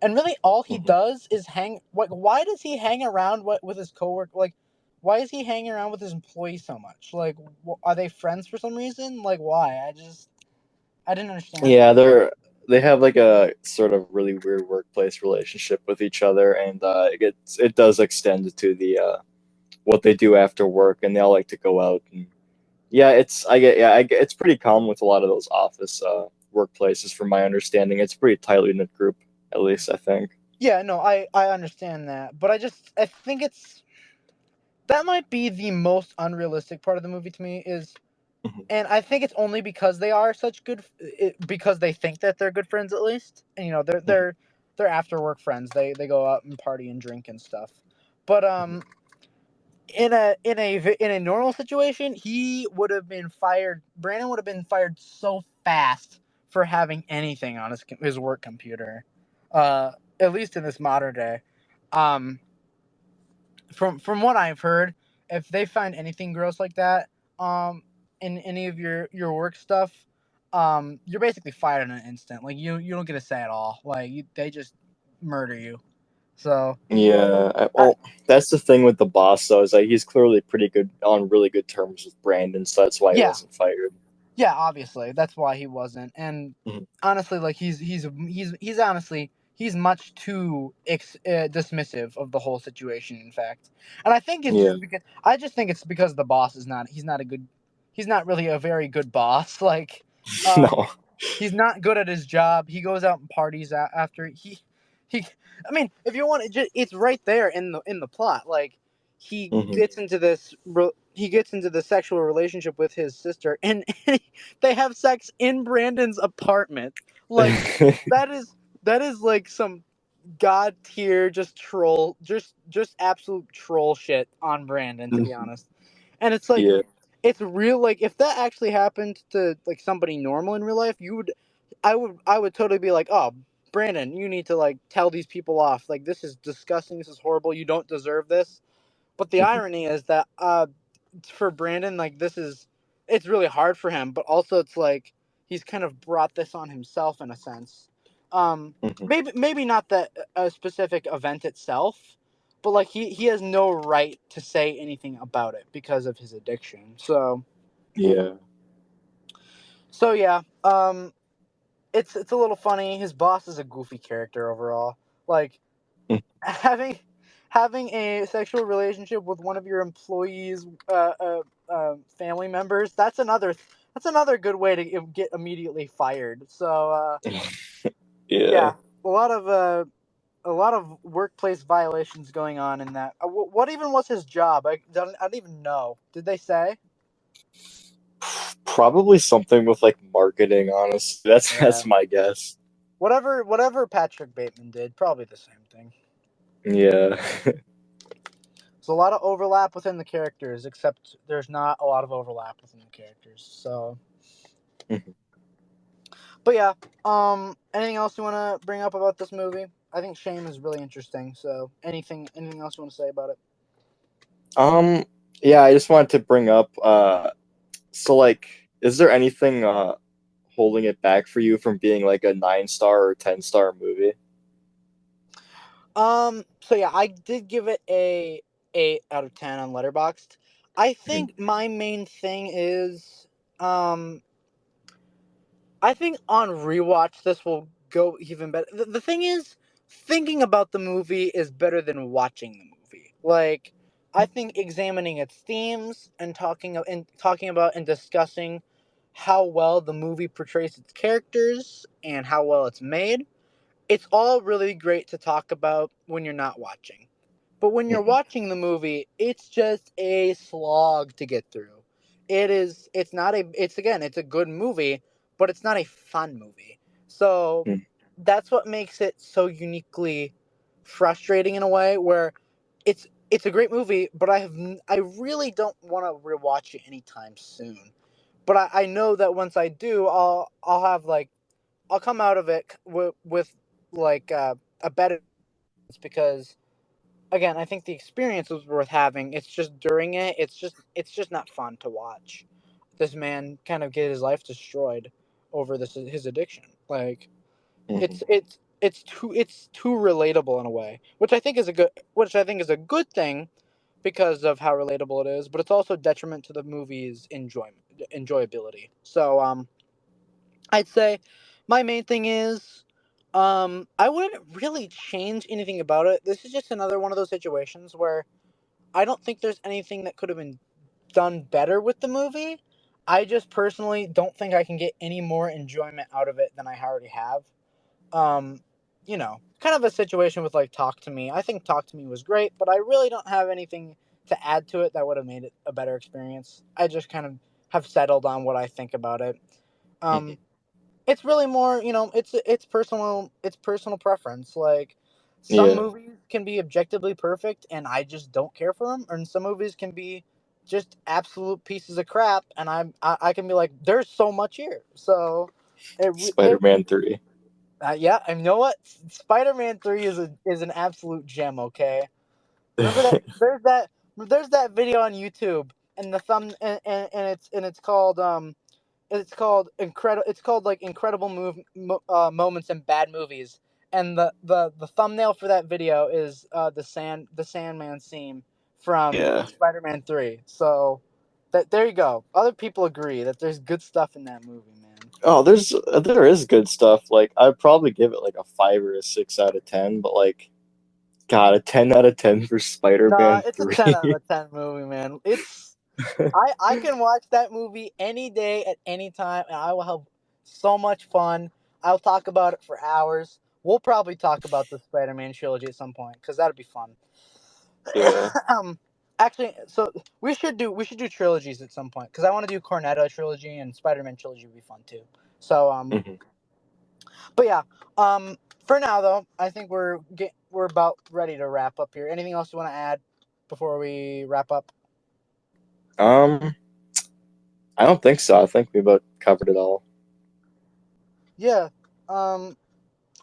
and really all he Hmm. does is hang. Like, why does he hang around with his coworker? Like, why is he hanging around with his employees so much? Like, are they friends for some reason? Like, why? I didn't understand that. Yeah, they have like a sort of really weird workplace relationship with each other, and it does extend to the what they do after work, and they all like to go out. And yeah, it's pretty common with a lot of those office workplaces, from my understanding. It's a pretty tightly knit group, at least I think. Yeah, no, I understand that, but I think that might be the most unrealistic part of the movie to me is. Mhm. And I think it's only because they are such because they think that they're good friends at least, and Mhm. they're after work friends. They go out and party and drink and stuff. But Mhm. in a normal situation, he would have been fired. Brandon would have been fired so fast for having anything on his work computer, uh, at least in this modern day. Um, from what I've heard, if they find anything gross like that, in any of your work stuff, you're basically fired in an instant. Like you don't get a say at all. Like they just murder you. So Yeah, I, well, that's the thing with the boss, though, is like he's clearly pretty good on really good terms with Brandon, so that's why he yeah, wasn't fired. yeah, obviously that's why he wasn't. And Mhm. honestly, like he's honestly he's much too dismissive of the whole situation. In fact, and Yeah. I just think it's because the boss is not he's not really a very good boss. Like, um, No. he's not good at his job. He goes out and parties after he. I mean, if you want, it's right there in the plot. Like, Hmm. he gets into the sexual relationship with his sister, and they have sex in Brandon's apartment. Like, that is that is like some god tier just absolute troll shit on Brandon, to be honest. And it's like Yeah. it's real. Like, if that actually happened to like somebody normal in real life, I would totally be like, oh, Brandon, you need to like tell these people off. Like, this is disgusting. This is horrible. You don't deserve this. But the Hmm. irony is that for Brandon, like, it's really hard for him, but also it's like he's kind of brought this on himself in a sense. Hmm. Maybe not that a specific event itself, but like he has no right to say anything about it because of his addiction. Yeah. So yeah, it's a little funny. His boss is a goofy character overall. Like, having having a sexual relationship with one of your employees' family members, that's another good way to get immediately fired. So Yeah. yeah, a lot of workplace violations going on in that. What even was his job? I don't even know. Did they say? Probably something with like marketing, honestly. That's Yeah. my guess. Whatever Patrick Bateman did, probably the same thing. Yeah. There's a lot of overlap within the characters, except there's not a lot of overlap within the characters. So, but yeah, anything else you want to bring up about this movie? I think Shame is really interesting. So, anything else you want to say about it? Um, yeah, I just wanted to bring up so like is there anything holding it back for you from being like a 9 star or 10 star movie? So yeah, I did give it a 8 out of 10 on Letterboxd. I Mhm. think my main thing is, um, I think on rewatch this will go even better. The thing is, thinking about the movie is better than watching the movie. Like, I think examining its themes and talking about and discussing how well the movie portrays its characters and how well it's made, it's all really great to talk about when you're not watching. But when you're Mhm. watching the movie, it's just a slog to get through. It's not a it's again, it's a good movie, but it's not a fun movie. So Mhm. that's what makes it so uniquely frustrating in a way where it's a great movie, but I really don't want to rewatch it anytime soon. But I know that once I do, I'll have like I'll come out of it with like a better, because again, I think the experience was worth having. It's just during it, it's just not fun to watch this man kind of get his life destroyed over this his addiction. Like Mhm. it's too relatable in a way, which I think is a good thing because of how relatable it is, but it's also detriment to the movie's enjoyability. So I'd say my main thing is I wouldn't really change anything about it. This is just another one of those situations where I don't think there's anything that could have been done better with the movie. I just personally don't think I can get any more enjoyment out of it than I already have. Um, kind of a situation with like Talk to Me. I think Talk to Me was great, but I really don't have anything to add to it that would have made it a better experience. I just kind of have settled on what I think about it. Um, Mhm. it's really more, it's personal preference. Like some Yeah. movies can be objectively perfect and I just don't care for them, and some movies can be just absolute pieces of crap and I can be like there's so much here. So Spider-Man 3. yeah, and you know what? Spider-Man 3 is an absolute gem, okay? Remember that there's that video on YouTube, and the thumb and it's called like incredible moments in bad movies, and the thumbnail for that video is the Sandman scene from Yeah. Spider-Man 3. So that there you go. Other people agree that there's good stuff in that movie, man. Oh, there is good stuff. Like I'd probably give it like a 5 or a 6 out of 10, but like God, a 10 out of 10 for Nah, Spider-Man it's a 10 out 3. of 10 movie, man. I can watch that movie any day at any time, and I will have so much fun. I'll talk about it for hours. We'll probably talk about the Spider-Man trilogy at some point because that'd be fun. Yeah. um, actually, so we should do trilogies at some point because I want to do Cornetto trilogy and Spider-Man trilogy would be fun too. So Mhm. but yeah, um, for now though, I think we're about ready to wrap up here. Anything else you want to add before we wrap up? Um, I don't think so. I think we about covered it all. Yeah. Um,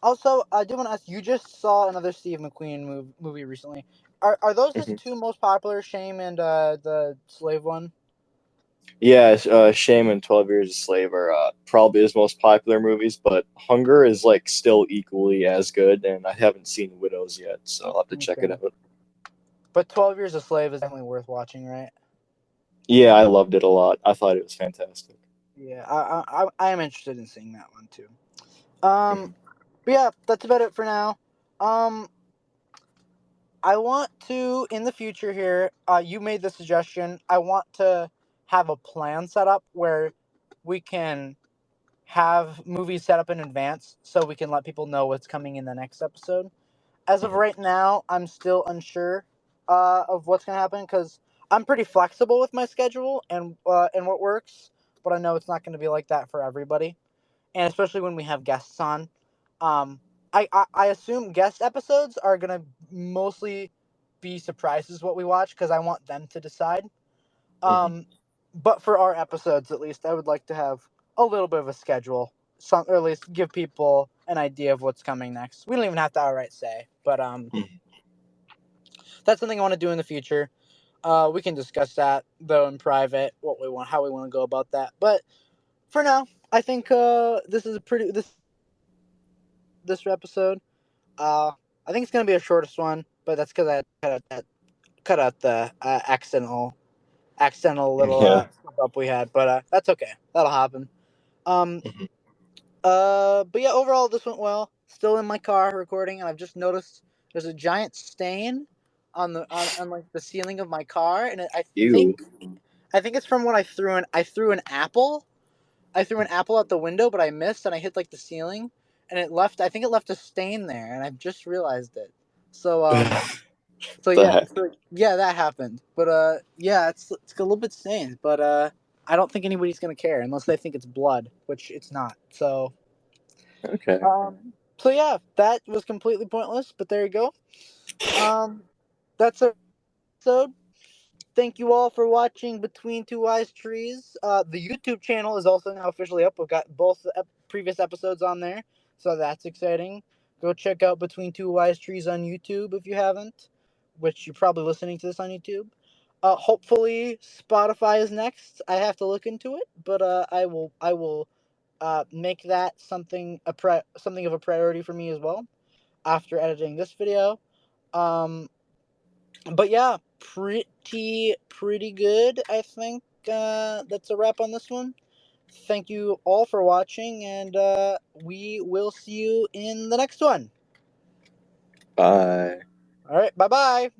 Also, I do want to ask. You just saw another Steve McQueen movie recently. Are those his Mhm. two most popular, Shame and the Slave one? Yeah, Shame and 12 Years a Slave are probably his most popular movies, but Hunger is like still equally as good, and I haven't seen Widows yet, so I'll have to check it Okay. out. But 12 Years a Slave is definitely worth watching, right? Yeah, I loved it a lot. I thought it was fantastic. Yeah, I am interested in seeing that one too. Um, Mhm. but yeah, that's about it for now. Um, I want to in the future here. You made the suggestion. I want to have a plan set up where we can have movies set up in advance so we can let people know what's coming in the next episode. As of Mhm. right now, I'm still unsure of what's gonna happen because I'm pretty flexible with my schedule and what works, but I know it's not gonna be like that for everybody, and especially when we have guests on. Um, I assume guest episodes are gonna mostly be surprises what we watch because I want them to decide. Mhm. Um, but for our episodes, at least, I would like to have a little bit of a schedule, or at least give people an idea of what's coming next. We don't even have to outright say, but Mhm. that's something I want to do in the future. We can discuss that though in private, what we want, how we want to go about that. But for now, I think this is a pretty this episode. Uh, I think it's gonna be the shortest one, but that's because I cut out the accidental little Yeah. slip up we had. But that's okay. That'll happen. Um. Mhm. But yeah, overall this went well. Still in my car recording, and I've just noticed there's a giant stain on like the ceiling of my car, and Ew. I think it's from when I threw an apple. I threw an apple out the window, but I missed and I hit like the ceiling, and I think it left a stain there, and I've just realized it. So The heck? yeah, that happened. But yeah, it's a little bit stained, but I don't think anybody's gonna care unless they think it's blood, which it's not. So Okay. so yeah, that was completely pointless, but there you go. That's our episode. Thank you all for watching Between Two Wise Trees. The YouTube channel is also now officially up. We've got both the previous episodes on there, so that's exciting. Go check out Between Two Wise Trees on YouTube if you haven't, which you're probably listening to this on YouTube. Hopefully Spotify is next. I have to look into it, but I will make that something of a priority for me as well after editing this video. But yeah, pretty good. I think that's a wrap on this one. Thank you all for watching, and we will see you in the next one. Bye. All right, bye bye.